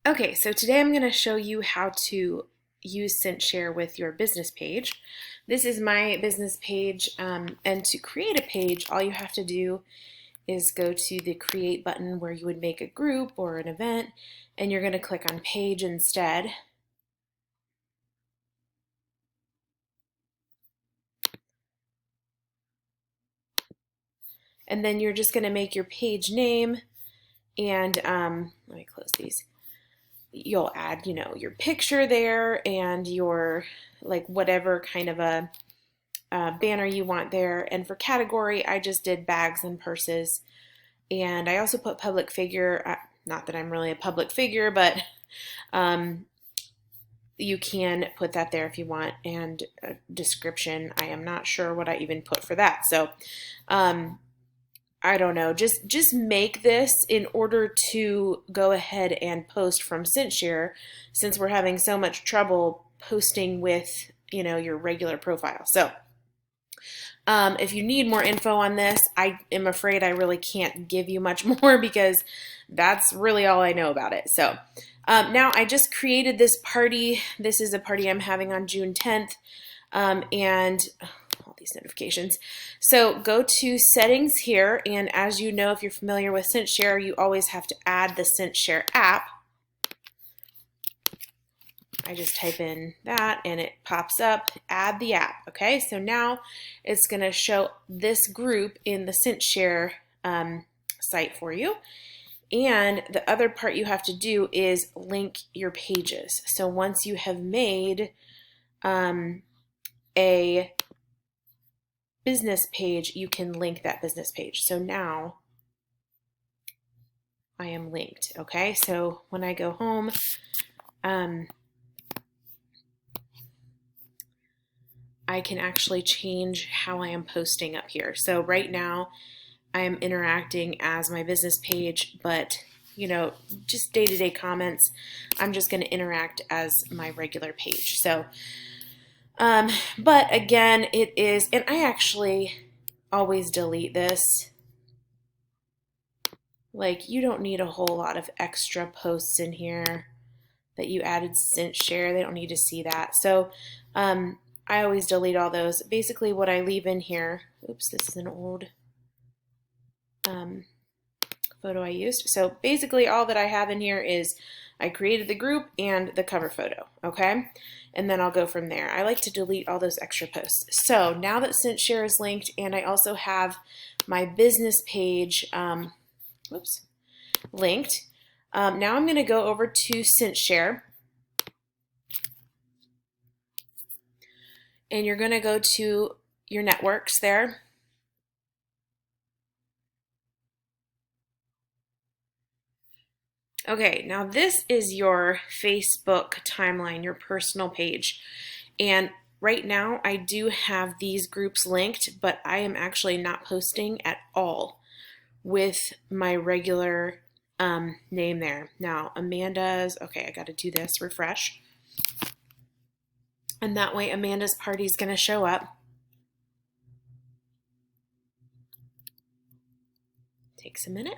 Okay, so today I'm going to show you how to use CinchShare with your business page. This is my business page, and to create a page, all you have to do is go to the Create button where you would make a group or an event, and you're going to click on Page instead. And then you're just going to make your page name, and let me close these. You'll add, your picture there and your, like, whatever kind of a banner you want there. And for category, I just did bags and purses. And I also put public figure, not that I'm really a public figure, but you can put that there if you want. And a description, I am not sure what I even put for that. So I don't know, just make this in order to go ahead and post from CinchShare, since we're having so much trouble posting with, your regular profile. So if you need more info on this, I am afraid I really can't give you much more because that's really all I know about it. So now I just created this party. This is a party I'm having on June 10th. And all these notifications. So go to settings here, and as you know, if you're familiar with CinchShare, you always have to add the CinchShare app. I just type in that and it pops up, add the app. Okay, so now it's going to show this group in the CinchShare site for you. And the other part you have to do is link your pages. So once you have made a business page, you can link that business page. So now I am linked. Okay, so when I go home, I can actually change how I am posting up here. So right now I am interacting as my business page, but just day-to-day comments, I'm just going to interact as my regular page. So but again, it is, and I actually always delete this. Like, you don't need a whole lot of extra posts in here that you added CinchShare. They don't need to see that. So I always delete all those. Basically what I leave in here, oops, this is an old photo I used. So basically all that I have in here is I created the group and the cover photo, okay? And then I'll go from there. I like to delete all those extra posts. So now that CinchShare is linked, and I also have my business page linked, now I'm going to go over to CinchShare, and you're going to go to your networks there. Okay, now this is your Facebook timeline, your personal page. And right now I do have these groups linked, but I am actually not posting at all with my regular name there. Now Amanda's, okay, I got to do this, refresh. And that way Amanda's party is going to show up. Takes a minute.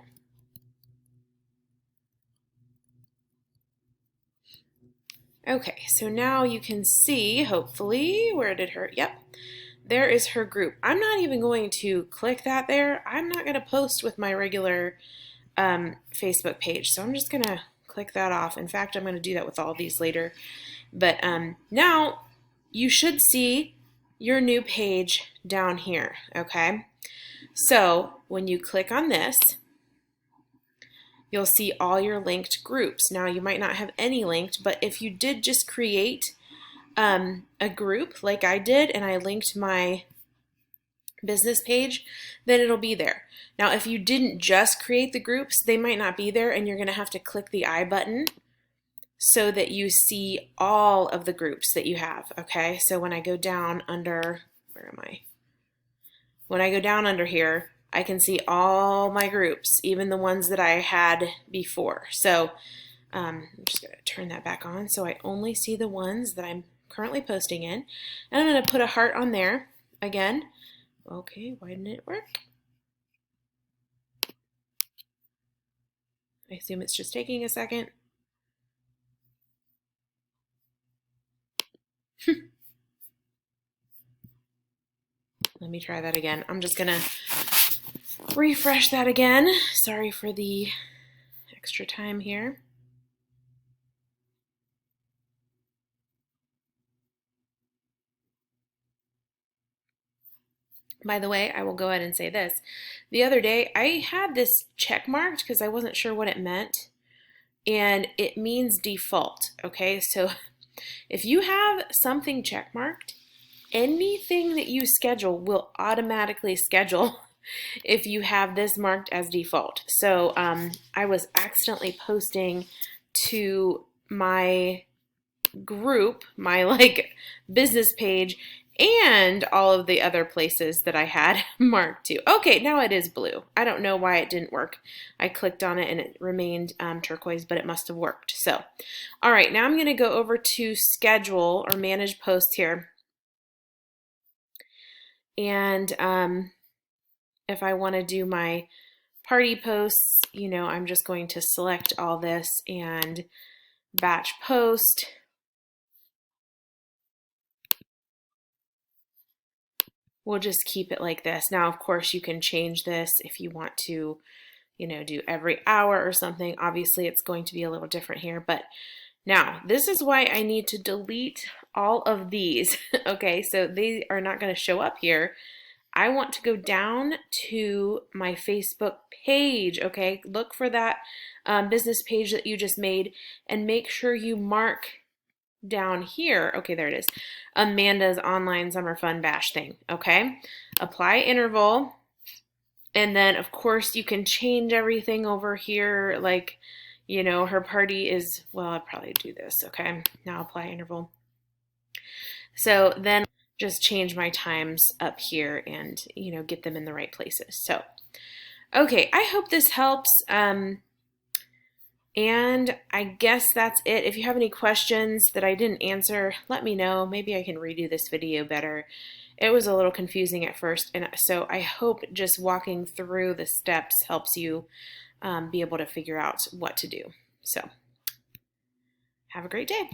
Okay, so now you can see, hopefully, where did her, yep, there is her group. I'm not even going to click that there. I'm not going to post with my regular Facebook page, so I'm just going to click that off. In fact, I'm going to do that with all these later. But now you should see your new page down here, okay? So when you click on this, you'll see all your linked groups. Now you might not have any linked, but if you did just create a group like I did and I linked my business page, then it'll be there. Now if you didn't just create the groups, they might not be there, and you're going to have to click the I button so that you see all of the groups that you have. Okay, so when I go down under, where am I? When I go down under here, I can see all my groups, even the ones that I had before. So I'm just going to turn that back on so I only see the ones that I'm currently posting in. And I'm going to put a heart on there again. Okay, why didn't it work? I assume it's just taking a second. Let me try that again. I'm just gonna refresh that again. Sorry for the extra time here. By the way, I will go ahead and say this. The other day, I had this check marked because I wasn't sure what it meant, and it means default, okay? So if you have something check marked, anything that you schedule will automatically schedule if you have this marked as default. So I was accidentally posting to my group, my like business page, and all of the other places that I had marked to. Okay, now it is blue. I don't know why it didn't work. I clicked on it and it remained turquoise, but it must have worked. So, all right, now I'm going to go over to schedule or manage posts here. And if I want to do my party posts, you know, I'm just going to select all this and batch post. We'll just keep it like this. Now, of course, you can change this if you want to, you know, do every hour or something. Obviously, it's going to be a little different here, but now this is why I need to delete all of these. Okay, so they are not going to show up here. I want to go down to my Facebook page, okay? Look for that business page that you just made and make sure you mark down here, okay, there it is, Amanda's Online Summer Fun Bash thing, okay? Apply interval, and then of course you can change everything over here, like, you know, her party is, well, I'll probably do this, okay? Now apply interval. So then just change my times up here and, you know, get them in the right places. So, okay, I hope this helps. And I guess that's it. If you have any questions that I didn't answer, let me know. Maybe I can redo this video better. It was a little confusing at first, and so I hope just walking through the steps helps you be able to figure out what to do. So, have a great day.